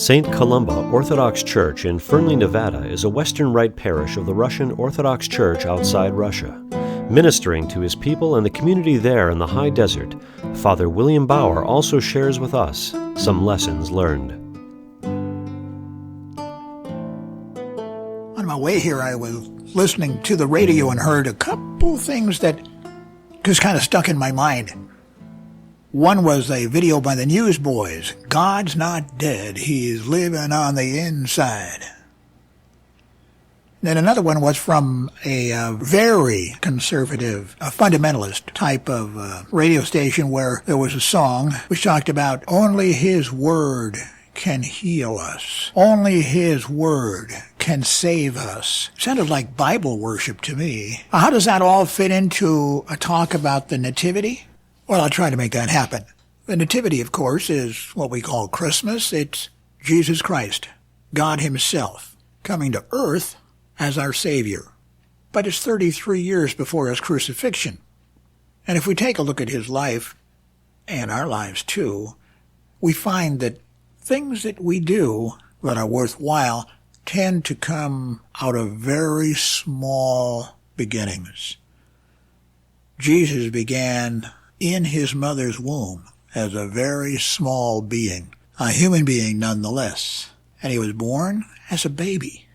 St. Columba Orthodox Church in Fernley, Nevada is a Western Rite parish of the Russian Orthodox Church outside Russia. Ministering to his people and the community there in the high desert, Father William Bauer also shares with us some lessons learned. On my way here, I was listening to the radio and heard a couple things that just kind of stuck in my mind. One was a video by the Newsboys. God's not dead. He's living on the inside. Then another one was from a very conservative, fundamentalist type of radio station where there was a song which talked about only His Word can heal us. Only His Word can save us. Sounded like Bible worship to me. How does that all fit into a talk about the Nativity? Well, I'll try to make that happen. The Nativity, of course, is what we call Christmas. It's Jesus Christ, God Himself, coming to earth as our Savior. But it's 33 years before His crucifixion. And if we take a look at His life, and our lives too, we find that things that we do that are worthwhile tend to come out of very small beginnings. Jesus began in His mother's womb as a very small being, a human being nonetheless. And He was born as a baby.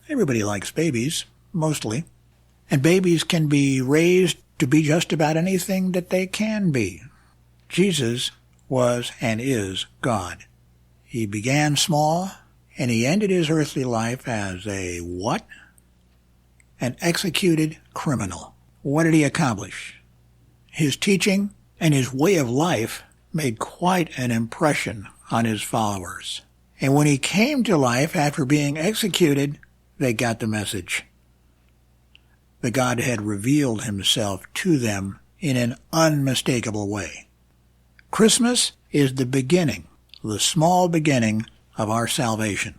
Everybody likes babies, mostly. And babies can be raised to be just about anything that they can be. Jesus was and is God. He began small, and He ended His earthly life as a what? An executed criminal. What did He accomplish? His teaching and His way of life made quite an impression on His followers. And when He came to life after being executed, they got the message. The God had revealed Himself to them in an unmistakable way. Christmas is the beginning, the small beginning of our salvation.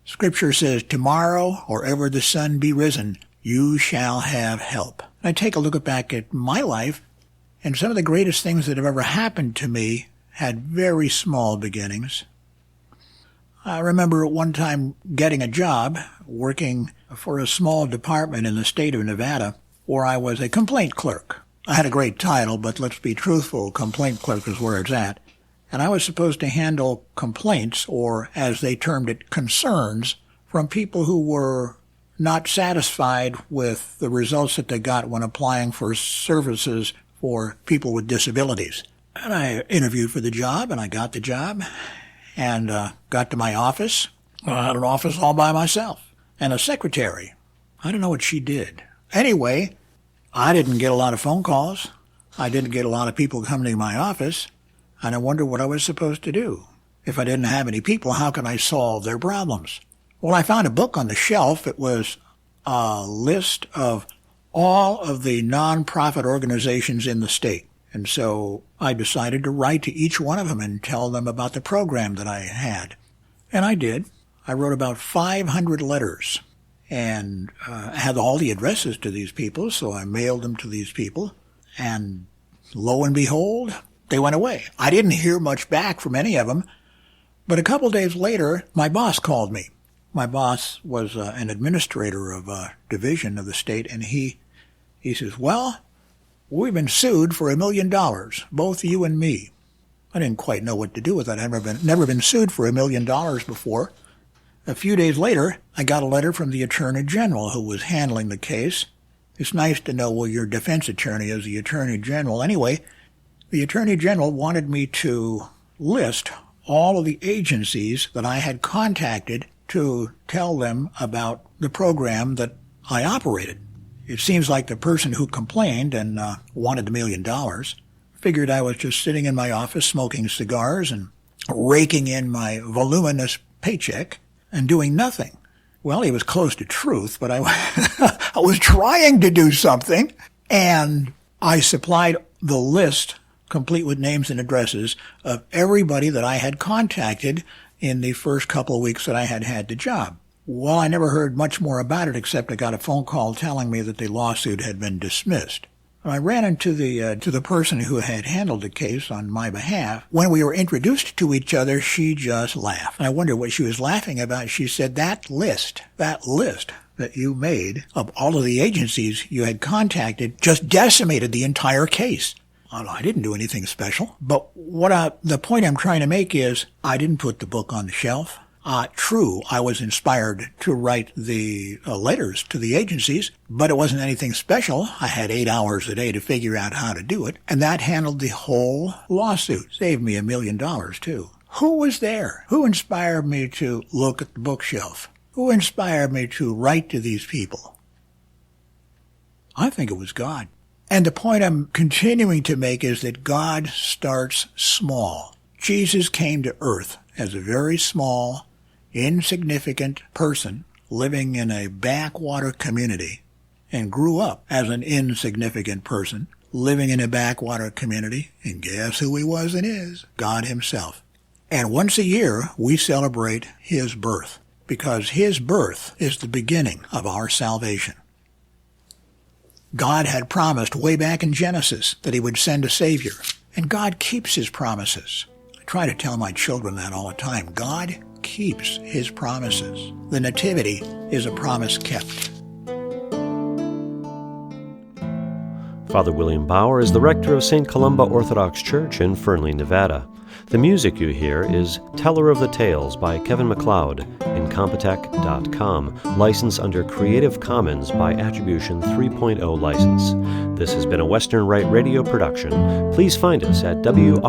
Scripture says, tomorrow, or ever the sun be risen, you shall have help. I take a look back at my life, and some of the greatest things that have ever happened to me had very small beginnings. I remember at one time getting a job working for a small department in the state of Nevada where I was a complaint clerk. I had a great title, but let's be truthful, complaint clerk is where it's at. And I was supposed to handle complaints, or as they termed it, concerns, from people who were not satisfied with the results that they got when applying for services for people with disabilities. And I interviewed for the job, and I got the job, and got to my office. I had an office all by myself, and a secretary. I don't know what she did. Anyway, I didn't get a lot of phone calls. I didn't get a lot of people coming to my office, and I wondered what I was supposed to do. If I didn't have any people, how could I solve their problems? Well, I found a book on the shelf. It was a list of all of the nonprofit organizations in the state. And so I decided to write to each one of them and tell them about the program that I had. And I did. I wrote about 500 letters and had all the addresses to these people, so I mailed them to these people. And lo and behold, they went away. I didn't hear much back from any of them, but a couple days later, my boss called me. My boss was an administrator of a division of the state, and he says, well, we've been sued for $1 million, both you and me. I didn't quite know what to do with that. I'd never been sued for $1 million before. A few days later, I got a letter from the Attorney General who was handling the case. It's nice to know where your defense attorney is the Attorney General. Anyway, the Attorney General wanted me to list all of the agencies that I had contacted to tell them about the program that I operated. It seems like the person who complained and wanted the $1 million figured I was just sitting in my office smoking cigars and raking in my voluminous paycheck and doing nothing. Well, he was close to truth, but I was trying to do something, and I supplied the list, complete with names and addresses, of everybody that I had contacted in the first couple of weeks that I had had the job. Well, I never heard much more about it except I got a phone call telling me that the lawsuit had been dismissed. I ran into the person who had handled the case on my behalf. When we were introduced to each other, she just laughed. I wondered what she was laughing about. She said, that list that you made of all of the agencies you had contacted just decimated the entire case. I didn't do anything special. But the point I'm trying to make is I didn't put the book on the shelf. True, I was inspired to write the letters to the agencies, but it wasn't anything special. I had 8 hours a day to figure out how to do it, and that handled the whole lawsuit. Saved me $1 million, too. Who was there? Who inspired me to look at the bookshelf? Who inspired me to write to these people? I think it was God. And the point I'm continuing to make is that God starts small. Jesus came to earth as a very small, insignificant person living in a backwater community and grew up as an insignificant person living in a backwater community. And guess who he was and is? God himself. And once a year, we celebrate his birth because his birth is the beginning of our salvation. God had promised way back in Genesis that he would send a Savior, and God keeps his promises. I try to tell my children that all the time. God keeps his promises. The Nativity is a promise kept. Father William Bauer is the rector of St. Columba Orthodox Church in Fernley, Nevada. The music you hear is Teller of the Tales by Kevin MacLeod, Incompetech.com, licensed under Creative Commons by Attribution 3.0 license. This has been a Western Rite Radio production. Please find us at WROradio.com.